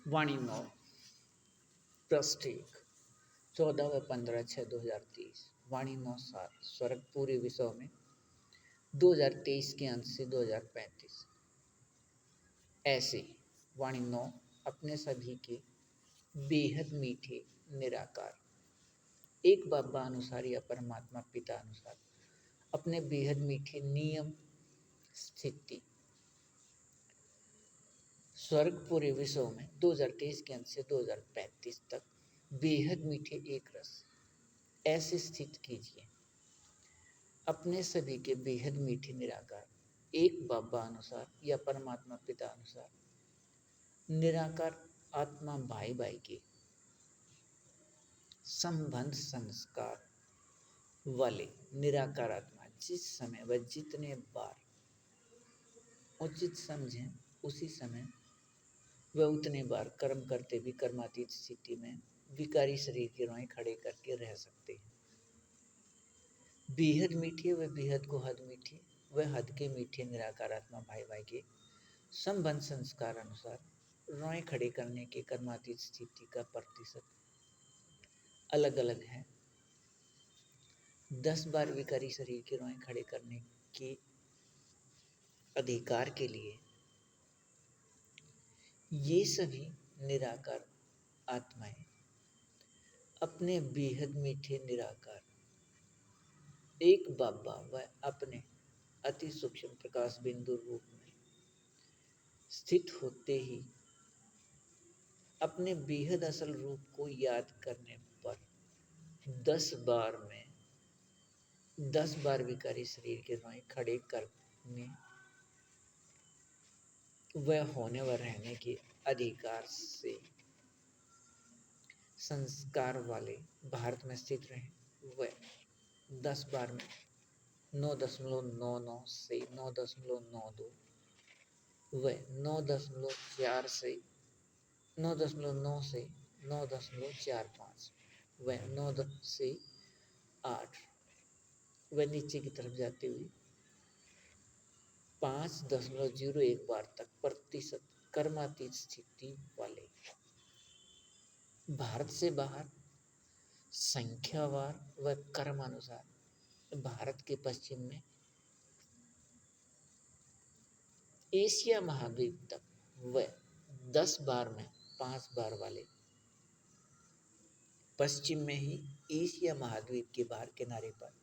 वाणी 9 पृष्ठ 1 14/15/6/2023 वाणी 9/7 स्वर्ग पूरे विश्व में 2023 के अंत से 2035 ऐसे वाणी 9 अपने सभी के बेहद मीठे निराकार एक बाबा अनुसार या परमात्मा पिता अनुसार अपने बेहद मीठे नियम स्थिति स्वर्ग पूरे विश्व में 2023 के अंत से 2035 तक बेहद मीठे एक रस ऐसे स्थित कीजिए अपने सभी के बेहद मीठे निराकार एक बाबा अनुसार या परमात्मा पिता अनुसार निराकार आत्मा भाई भाई के संबंध संस्कार वाले निराकार आत्मा जिस समय व जितने बार उचित समझें उसी समय वह उतने बार कर्म करते भी कर्मातीत स्थिति में विकारी शरीर के रोए खड़े करके रह सकते हैं। बेहद मीठे व बेहद को हद मीठे व हद के मीठे निराकार आत्मा भाई भाई के संबंध संस्कार अनुसार रोए खड़े करने के कर्मातीत स्थिति का प्रतिशत अलग अलग है। 10 बार विकारी शरीर के रोए खड़े करने के अधिकार के लिए ये सभी निराकार आत्माएं अपने बेहद मीठे निराकार एक बाबा व अपने अति सूक्ष्म प्रकाश बिंदु रूप में स्थित होते ही अपने बेहद असल रूप को याद करने पर 10 बार विकारी शरीर के रोए खड़े करने व होने व रहने के अधिकार से संस्कार वाले भारत में स्थित रहे व 10 बार में 9.99 से 9.92 व 9.4 से 9.9 से 9.45 व 9 से 8 व नीचे की तरफ जाते हुए 5.01 बार तक प्रतिशत कर्मातीत स्थिति वाले भारत से बाहर संख्यावार व कर्मानुसार भारत के पश्चिम में एशिया महाद्वीप तक व 10 बार में 5 बार वाले पश्चिम में ही एशिया महाद्वीप के बाहर किनारे पर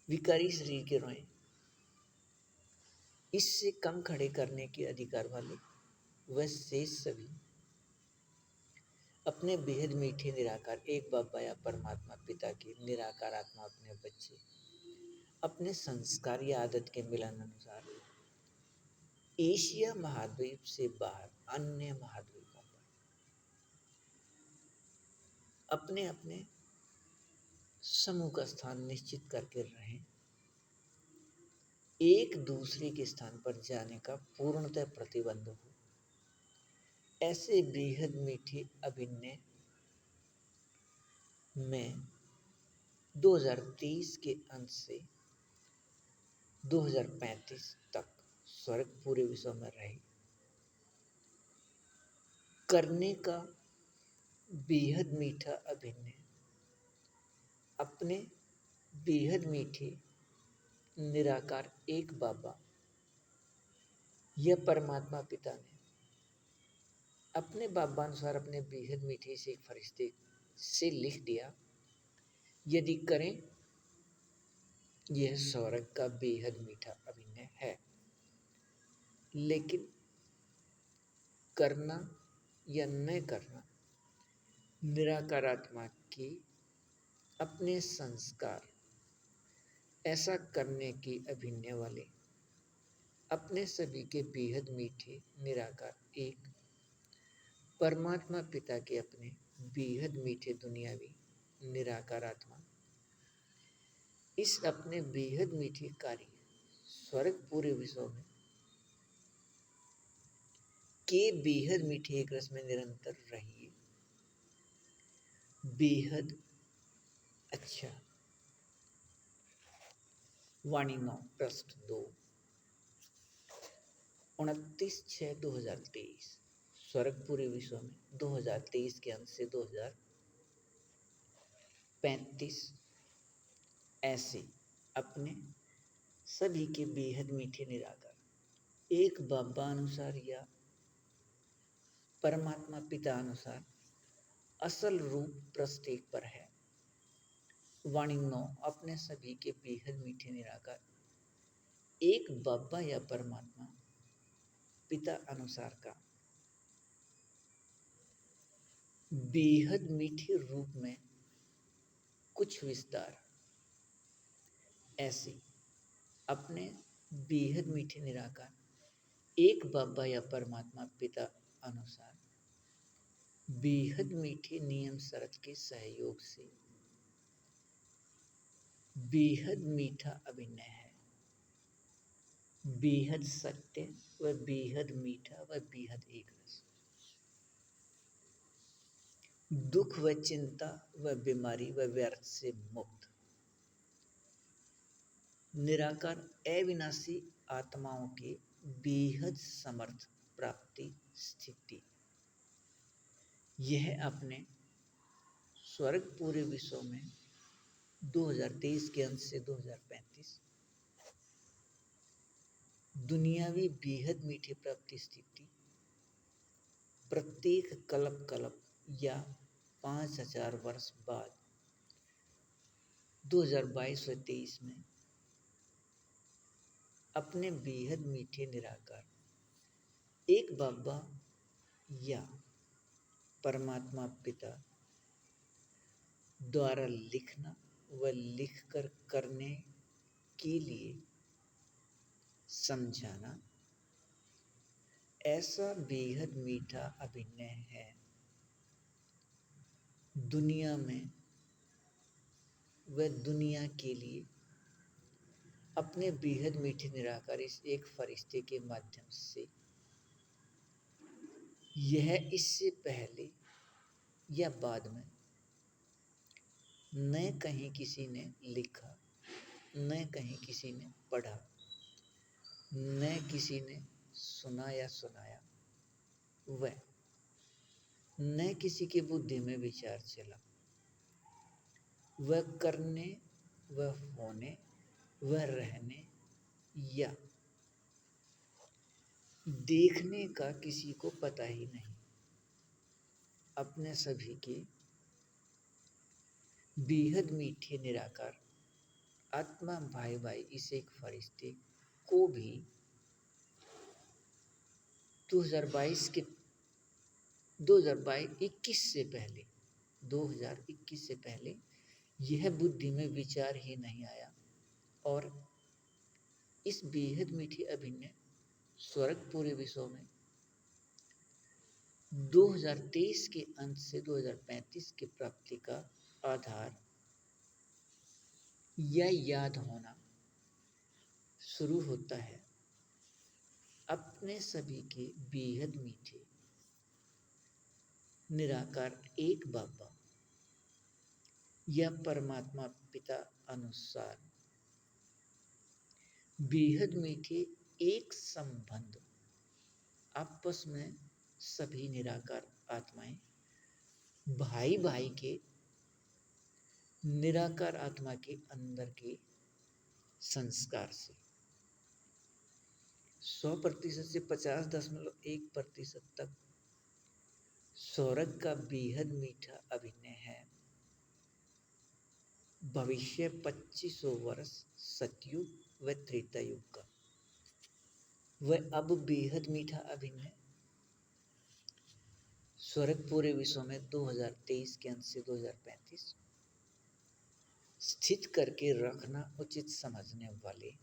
विकारी शरीर के रोए इससे कम खड़े करने के अधिकार वाले व शेष सभी अपने बेहद मीठे निराकार एक बाबा या परमात्मा पिता के निराकार आत्मा अपने बच्चे अपने संस्कार या आदत के मिलन अनुसार एशिया महाद्वीप से बाहर अन्य महाद्वीपों पर अपने अपने समूह का स्थान निश्चित करके रहें। एक दूसरे के स्थान पर जाने का पूर्णतः प्रतिबंध हो। ऐसे बेहद मीठे अभिनय में 2023 के अंत से 2035 तक स्वर्ग पूरे विश्व में रहे करने का बेहद मीठा अभिनय अपने बेहद मीठे निराकार एक बाबा या परमात्मा पिता ने अपने बाबा अनुसार अपने बेहद मीठे से एक फरिश्ते से लिख दिया। यदि करें यह स्वर्ग का बेहद मीठा अभिनय है, लेकिन करना या न करना निराकार आत्मा के अपने संस्कार ऐसा करने के अभिनय वाले अपने सभी के बेहद मीठे निराकार एक परमात्मा पिता के अपने बेहद मीठे दुनियावी निराकार आत्मा इस अपने बेहद मीठे कार्य स्वर्ग पूरे विश्व में के बेहद मीठे एक रस में निरंतर रहिए। बेहद अच्छा। वाणी 9 पृष्ठ 2 29/6/2023 स्वर्गपुरी विश्व में 2023 के अंत से 2035 ऐसे अपने सभी के बेहद मीठे निराकार एक बाबा अनुसार या परमात्मा पिता अनुसार असल रूप प्रत्येक पर है। वाणी 9 अपने सभी के बेहद मीठे निराकार एक बाबा या परमात्मा पिता अनुसार का बेहद मीठे रूप में कुछ विस्तार ऐसे अपने बेहद मीठे निराकार एक बाबा या परमात्मा पिता अनुसार बेहद मीठे नियम शरत के सहयोग से बेहद मीठा अभिनय है। बेहद सत्य व बेहद मीठा व बेहद एक रस, दुख व चिंता व बीमारी व व्यर्थ से मुक्त, निराकार अविनाशी आत्माओं के बेहद समर्थ प्राप्ति स्थिति। यह अपने स्वर्ग पूरे विश्व में 2023 के अंत से 2035 दुनियावी बेहद मीठी प्राप्ति स्थिति प्रत्येक कल्प कल्प या 5000 वर्ष बाद 2022 व 23 में अपने बेहद मीठे निराकार एक बाबा या परमात्मा पिता द्वारा लिखना व लिखकर करने के लिए समझाना ऐसा बेहद मीठा अभिनय है। दुनिया में व दुनिया के लिए अपने बेहद मीठे निराकार इस एक फरिश्ते के माध्यम से यह इससे पहले या बाद में न कहीं किसी ने लिखा, न कहीं किसी ने पढ़ा, न किसी ने सुना या सुनाया, व न किसी के बुद्धि में विचार चला। वह करने व होने व रहने या देखने का किसी को पता ही नहीं। अपने सभी के बेहद मीठे निराकार आत्मा भाई भाई इस एक फरिश्ते को भी 2021 से पहले यह बुद्धि में विचार ही नहीं आया और इस बेहद मीठी अभिनय स्वर्ग पूरे विश्व में 2023 के अंत से 2035 की प्राप्ति का आधार या याद होना शुरू होता है। अपने सभी के बेहद मीठे निराकार एक बाबा या परमात्मा पिता अनुसार बेहद मीठे एक संबंध आपस में सभी निराकार आत्माएं भाई भाई के निराकार आत्मा के अंदर के संस्कार से 100% से 50.1% तक स्वर्ग का बेहद मीठा अभिनय है। भविष्य 2500 वर्ष सतयुग व त्रेता युग का वह अब बेहद मीठा अभिनय स्वर्ग पूरे विश्व में 2023 के अंत से 2035 स्थित करके रखना उचित समझने वाले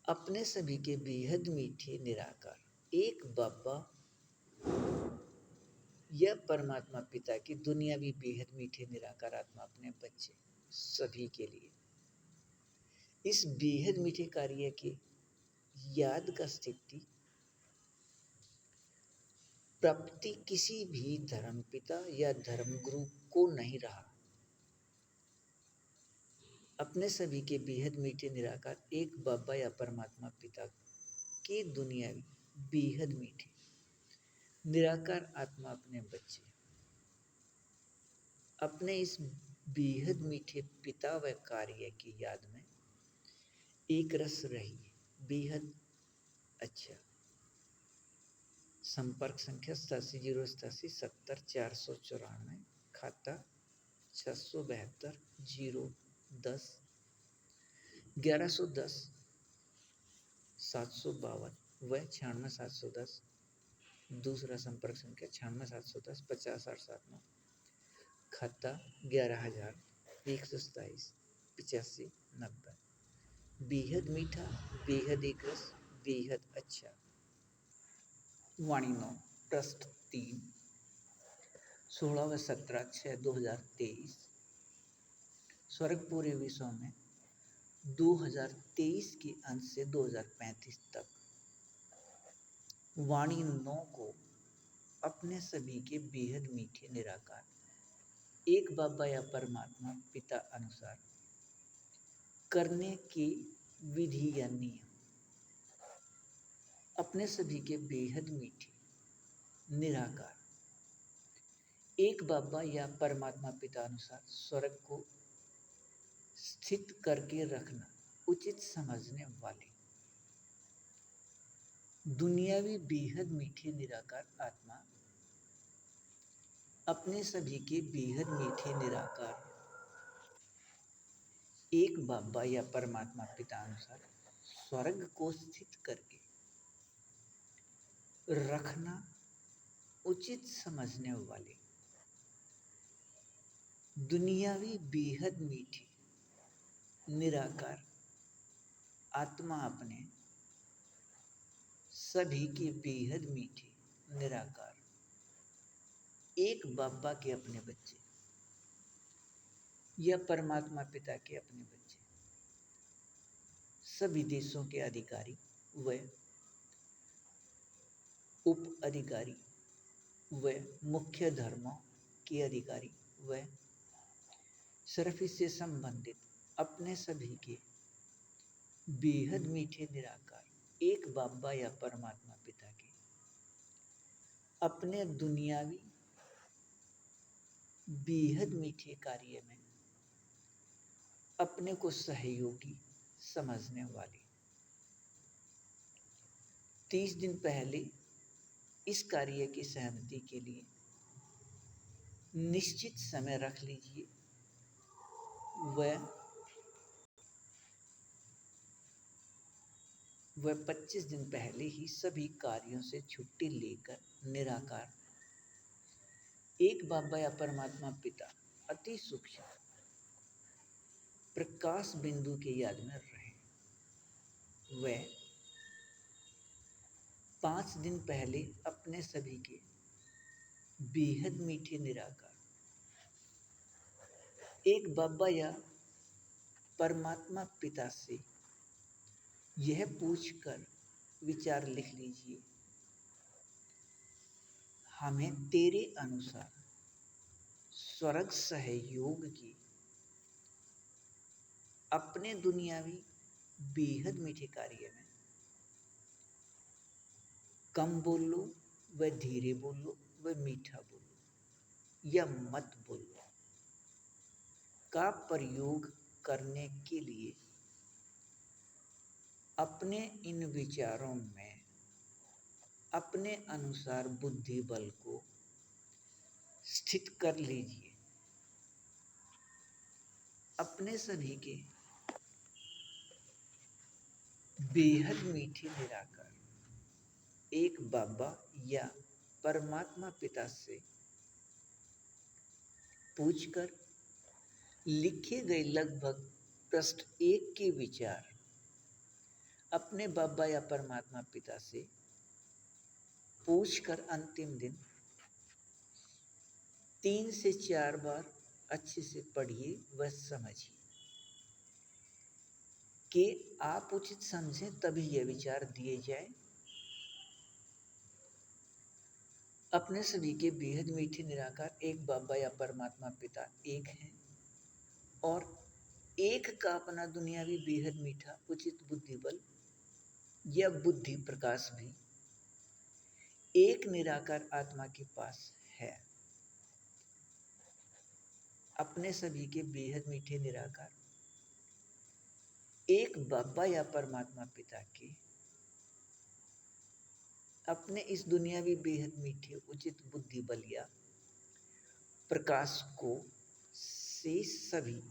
अपने सभी के बेहद मीठे निराकार एक बाबा या परमात्मा पिता की दुनियावी बेहद मीठे निराकार आत्मा अपने बच्चे सभी के लिए इस बेहद मीठे कार्य के याद का स्थिति प्राप्ति किसी भी धर्म पिता या धर्म गुरु को नहीं रहा। अपने सभी के बेहद मीठे निराकार एक बाबा या परमात्मा पिता के दुनियावी बेहद मीठे निराकार आत्मा अपने बच्चे अपने इस बेहद मीठे पिता व कार्य की याद में एक रस रही, बेहद अच्छा। संपर्क संख्या 8707070494, खाता 672 010 1110 752 व 96 710। दूसरा संपर्क संख्या 96 710 50 879, खाता 11,127 85 90। बेहद मीठा, बेहद एक रस, बेहद अच्छा। वाणी 9 ट्रस्ट 3 16 व 17/6/2023। स्वर्ग पूरे विश्व में 2023 के अंत से 2035 तक वाणी 9 को अपने सभी के बेहद मीठे निराकार एक बाबा या परमात्मा पिता अनुसार करने की विधि या नियम। अपने सभी के बेहद मीठे निराकार एक बाबा या परमात्मा पिता अनुसार स्वर्ग को स्थित करके रखना उचित समझने वाले दुनियावी बेहद मीठे निराकार आत्मा अपने सभी के बेहद मीठे निराकार एक बाबा या परमात्मा पिता अनुसार स्वर्ग को स्थित करके रखना उचित समझने वाले दुनियावी बेहद मीठे निराकार आत्मा अपने सभी के बेहद मीठे निराकार एक बाबा के अपने बच्चे या परमात्मा पिता के अपने बच्चे, सभी देशों के अधिकारी व उप अधिकारी व मुख्य धर्मों के अधिकारी व सिर्फ इससे संबंधित अपने सभी के बेहद मीठे निराकार एक बाबा या परमात्मा पिता के अपने दुनियावी बेहद मीठे कार्य में अपने को सहयोगी समझने वाले 30 दिन पहले इस कार्य की सहमति के लिए निश्चित समय रख लीजिए वह 25 दिन पहले ही सभी कार्यों से छुट्टी लेकर निराकार एक बाबा या परमात्मा पिता अति सूक्ष्म प्रकाश बिंदु के याद में रहे। वह 5 दिन पहले अपने सभी के बेहद मीठे निराकार एक बाबा या परमात्मा पिता से यह पूछकर विचार लिख लीजिए, हमें तेरे अनुसार स्वर्ग सहयोग की अपने दुनियावी बेहद मीठे कार्य में कम बोलो व धीरे बोलो व मीठा बोलो या मत बोलो का प्रयोग करने के लिए अपने इन विचारों में अपने अनुसार बुद्धि बल को स्थित कर लीजिए। अपने सभी के बेहद मीठे निराकार एक बाबा या परमात्मा पिता से पूछकर लिखे गए लगभग पृष्ठ 1 के विचार अपने बाबा या परमात्मा पिता से पूछकर अंतिम दिन 3 से 4 बार अच्छे से पढ़िए व समझिए कि आप उचित समझें, तभी यह विचार दिए जाए। अपने सभी के बेहद मीठे निराकार एक बाबा या परमात्मा पिता एक हैं और एक का अपना दुनियावी बेहद मीठा उचित बुद्धि बल या बुद्धि प्रकाश भी एक निराकार आत्मा के पास है। अपने सभी के बेहद मीठे निराकार एक बाबा या परमात्मा पिता के अपने इस दुनियावी बेहद मीठे उचित बुद्धि बल या प्रकाश को से सभी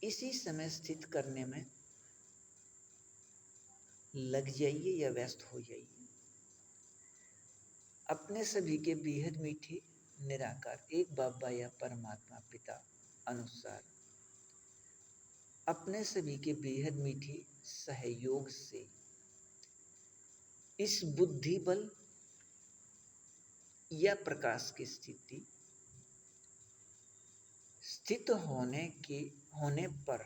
इसी समय स्थित करने में लग जाइए या व्यस्त हो जाइए। अपने सभी के बेहद मीठे निराकार एक बाबा या परमात्मा पिता अनुसार अपने सभी के बेहद मीठे सहयोग से इस बुद्धि बल या प्रकाश की स्थित होने पर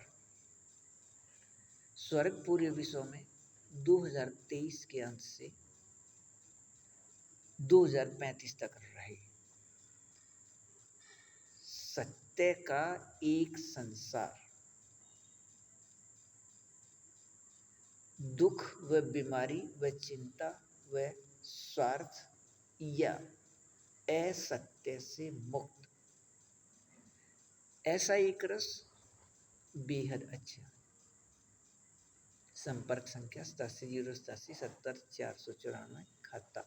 स्वर्ग पूरे विश्व में 2023 के अंत से 2035 तक रहे। सत्य का एक संसार दुख व बीमारी व चिंता व स्वार्थ या असत्य से मुक्त, ऐसा एक रस बेहद अच्छा। संपर्क संख्या 8707870494, खाता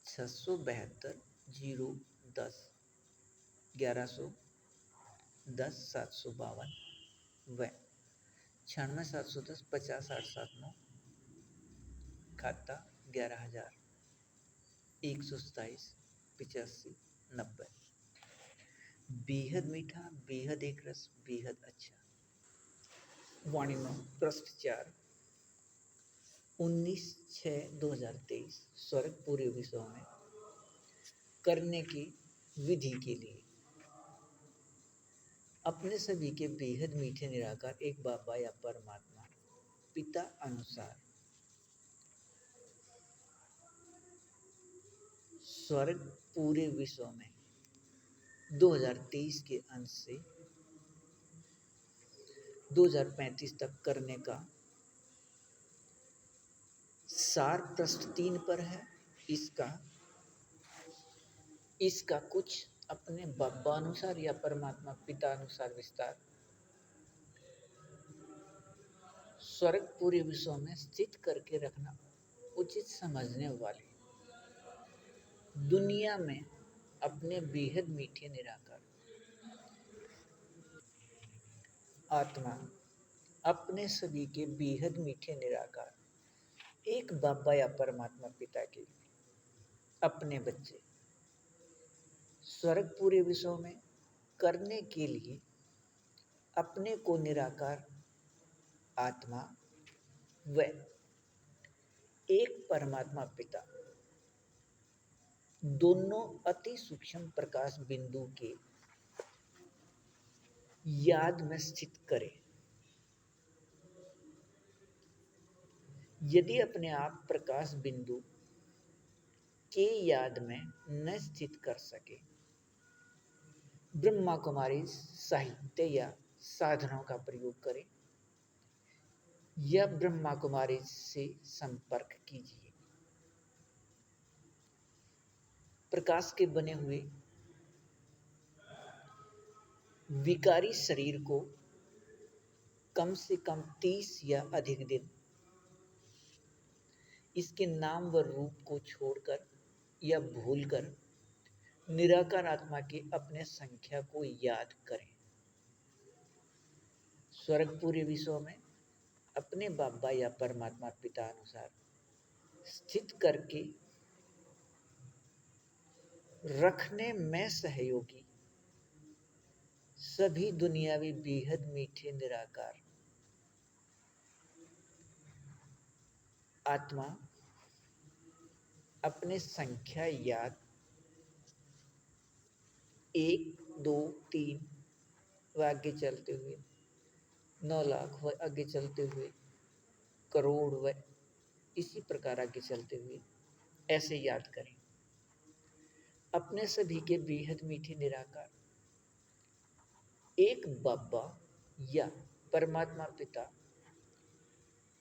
672 010 1110 752 व 96 710 50 879, खाता 11127 85 90। बेहद मीठा, बेहद एक रस, बेहद अच्छा। वाणिमा पृष्ठ 4, 19/6/2023। स्वर्ग पूरे विश्व में करने की विधि के लिए अपने सभी के बेहद मीठे निराकार एक बाबा या परमात्मा पिता अनुसार स्वर्ग पूरे विश्व में 2023 के अंत से 2035 तक करने का सार पृष्ठ 3 पर है। इसका कुछ अपने बाबा अनुसार या परमात्मा पिता अनुसार विस्तार स्वर्ग पूरे विश्व में स्थित करके रखना उचित समझने वाले दुनिया में अपने बेहद मीठे निराकार आत्मा अपने सभी के बेहद मीठे निराकार एक बाबा या परमात्मा पिता के अपने बच्चे स्वर्ग पूरे विश्व में करने के लिए अपने को निराकार आत्मा व एक परमात्मा पिता दोनों अति सूक्ष्म प्रकाश बिंदु के याद में स्थित करें। यदि अपने आप प्रकाश बिंदु के याद में न स्थित कर सके, ब्रह्मा कुमारी साहित्य या साधनों का प्रयोग करें या ब्रह्मा कुमारी से संपर्क कीजिए। प्रकाश के बने हुए विकारी शरीर को कम से कम 30 या अधिक दिन इसके नाम व रूप को छोड़कर या भूलकर निराकार आत्मा की अपने संख्या को याद करें। स्वर्ग पूरे विश्व में अपने बाबा या परमात्मा पिता अनुसार स्थित करके रखने में सहयोगी सभी दुनियावी बेहद मीठे निराकार आत्मा अपने संख्या याद 1 2 3 व आगे चलते हुए 9 लाख व आगे चलते हुए करोड़ व इसी प्रकार आगे चलते हुए ऐसे याद करें। अपने सभी के बेहद मीठे निराकार एक बाबा या परमात्मा पिता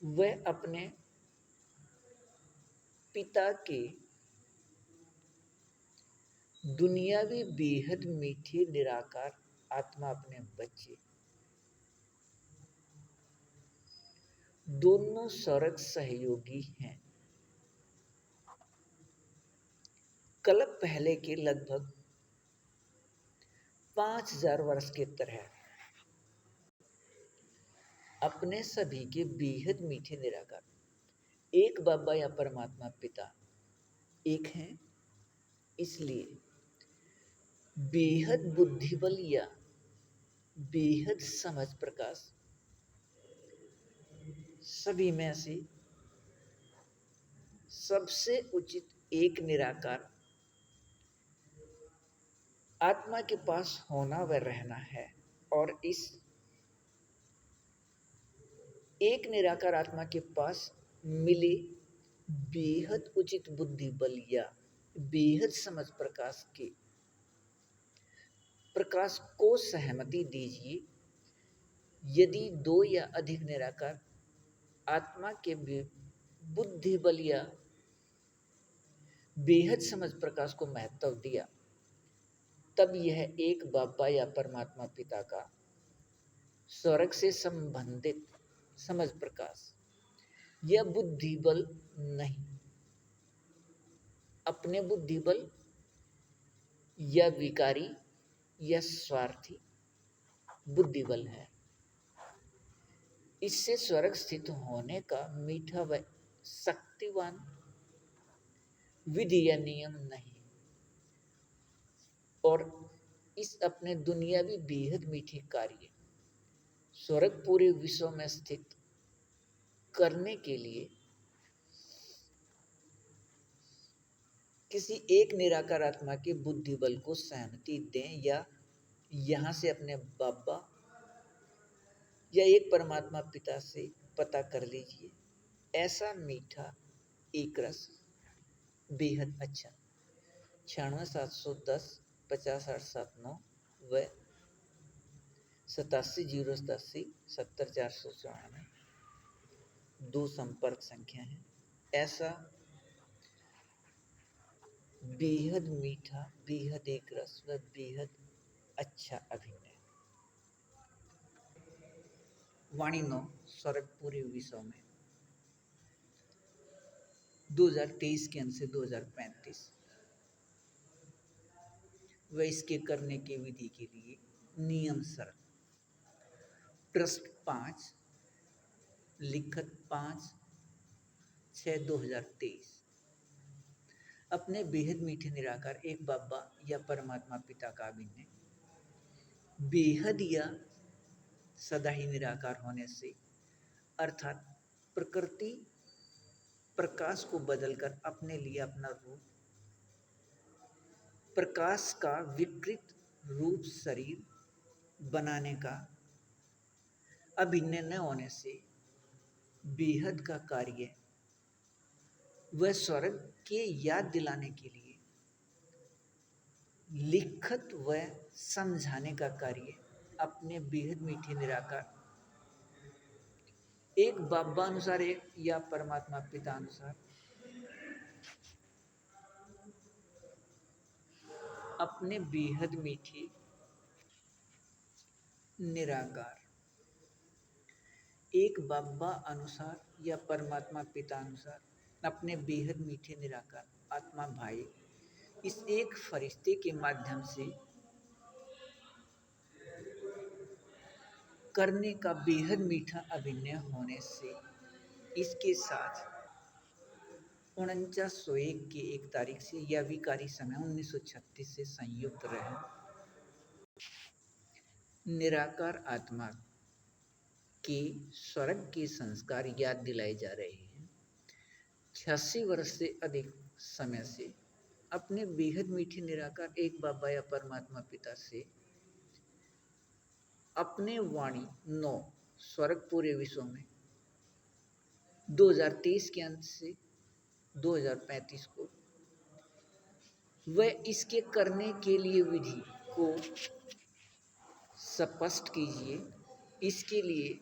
व अपने पिता के दुनियावी बेहद मीठे निराकार आत्मा अपने बच्चे दोनों स्वर्ग सहयोगी हैं। कल्प पहले के लगभग 5000 वर्ष के तरह अपने सभी के बेहद मीठे निराकार एक बाबा या परमात्मा पिता एक हैं। इसलिए बेहद बुद्धिबल या बेहद समझ प्रकाश सभी में से सबसे उचित एक निराकार आत्मा के पास होना व रहना है। और इस एक निराकार आत्मा के पास मिले बेहद उचित बुद्धि बल या बेहद समझ प्रकाश के प्रकाश को सहमति दीजिए। यदि दो या अधिक निराकार आत्मा के बुद्धि बल या बेहद समझ प्रकाश को महत्व दिया, तब यह एक बाबा या परमात्मा पिता का स्वर्ग से संबंधित समझ प्रकाश या बुद्धि बल नहीं, अपने बुद्धि बल या विकारी या स्वार्थी बुद्धि बल है। इससे स्वर्ग स्थित होने का मीठा व शक्तिवान विधि या नियम नहीं। और इस अपने दुनियावी बेहद मीठे कार्य स्वर्ग पूरे विश्व में स्थित करने के लिए किसी एक निराकार आत्मा के बुद्धि बल को सहमति दें या यहाँ से अपने बाबा या एक परमात्मा पिता से पता कर लीजिए। ऐसा मीठा एक रस बेहद अच्छा 96 710 50 879 व 87 087 70 494 दो संपर्क संख्या है। ऐसा बेहद मीठा बेहद एक रस व बेहद अच्छा अभिनय वाणी 9 स्वर्ग पूरे विश्व में 2023 के अंत से 2035 व इसके करने की विधि के लिए नियम शर्त ट्रस्ट 5 लिखत 5/6/2023 अपने बेहद मीठे निराकार एक बाबा या परमात्मा पिता का अभिनय बेहद या सदा ही निराकार होने से अर्थात प्रकृति प्रकाश को बदलकर अपने लिए अपना रूप प्रकाश का विकृत रूप शरीर बनाने का अभिनय न होने से बेहद का कार्य वह स्वर्ग के याद दिलाने के लिए लिखत व समझाने का कार्य अपने बेहद मीठे निराकार एक बाबा अनुसार एक या परमात्मा पिता अनुसार अपने बेहद मीठे निराकार एक बाबा अनुसार या परमात्मा पिता अनुसार अपने बेहद मीठे निराकार आत्मा भाई इस एक फरिश्ते के माध्यम से करने का बेहद मीठा अभिनय होने से इसके साथ 4901 के 1 तारीख से या विकारी समय 1936 से संयुक्त रहे निराकार आत्मा के स्वर्ग के संस्कार याद दिलाए जा रहे हैं। 86 वर्ष से अधिक समय से अपने बेहद मीठे निराकार एक बाबा या परमात्मा पिता से अपने वाणी 9 स्वर्ग पूरे विश्व में 2023 के अंत से 2035 को वह इसके करने के लिए विधि को स्पष्ट कीजिए। इसके लिए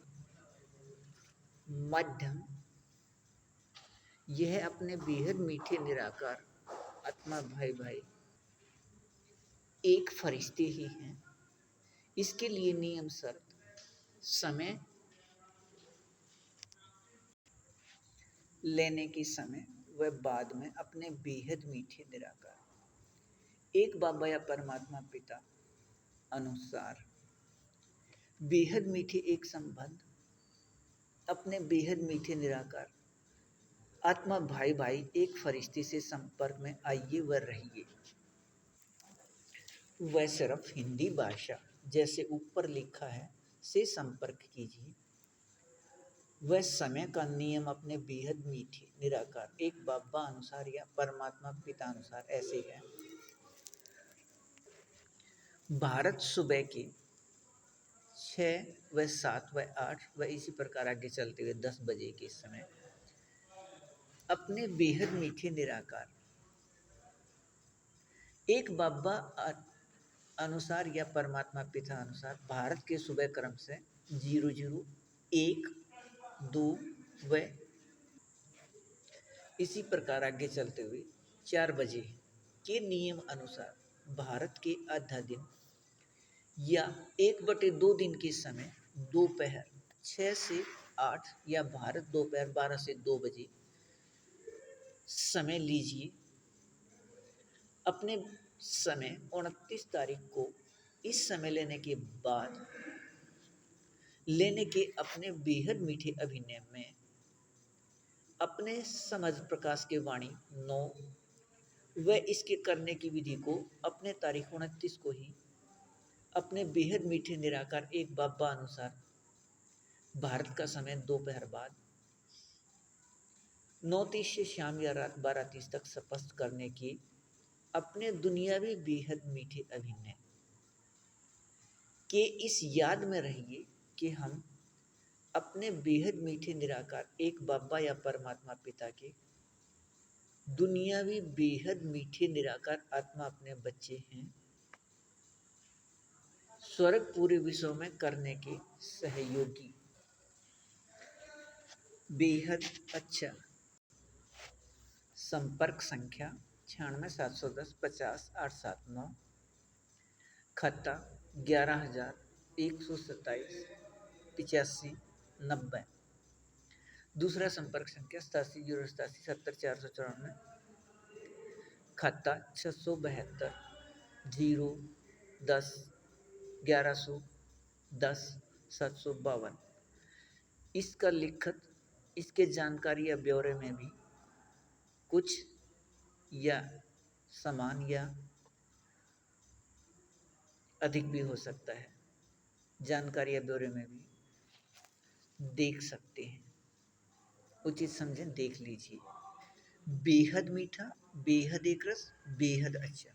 माध्यम यह अपने बेहद मीठे निराकार आत्मा भाई भाई एक फरिश्ते ही हैं। इसके लिए नियम शर्त समय लेने की समय व बाद में अपने बेहद मीठे निराकार एक बाबा या परमात्मा पिता अनुसार बेहद मीठे एक संबंध अपने बेहद मीठे निराकार आत्मा भाई भाई एक फरिश्ते से संपर्क में आइए व रहिए। वह सिर्फ हिंदी भाषा जैसे ऊपर लिखा है से संपर्क कीजिए। वह समय का नियम अपने बेहद मीठे निराकार एक बाबा अनुसार या परमात्मा पिता अनुसार ऐसे है। भारत सुबह के 6 व 7 व 8 व इसी प्रकार आगे चलते हुए 10 बजे के समय अपने बेहद मीठे निराकार एक बाबा अनुसार या परमात्मा पिता अनुसार भारत के सुबह क्रम से 00, 1, 2 व इसी प्रकार आगे चलते हुए 4 बजे के नियम अनुसार भारत के आधा दिन या 1/2 दिन के समय दोपहर 6 से 8 या भारत दोपहर 12 से 2 बजे समय लीजिए। अपने समय 29 तारीख को इस समय लेने के अपने बेहद मीठे अभिनय में अपने समझ प्रकाश के वाणी 9 व इसके करने की विधि को अपने तारीख 29 को ही अपने बेहद मीठे निराकार एक बाबा अनुसार भारत का समय दोपहर बाद 9:30 से शाम या रात 12:30 तक स्पष्ट करने की अपने दुनियावी बेहद मीठे अभिनय के इस याद में रहिए कि हम अपने बेहद मीठे निराकार एक बाबा या परमात्मा पिता के दुनियावी बेहद मीठे निराकार आत्मा अपने बच्चे हैं। स्वर्ग पूरे विश्व में करने के सहयोगी बेहद अच्छा। संपर्क संख्या 9671050879 खाता 11,127 85 90। दूसरा संपर्क संख्या 8708870494 खाता 672 010 1110 752। इसका लिखत इसके जानकारी या ब्यौरे में भी कुछ या समान या अधिक भी हो सकता है। जानकारी या ब्यौरे में भी देख सकते हैं, उचित समझें, देख लीजिए। बेहद मीठा, बेहद एक रस, बेहद अच्छा।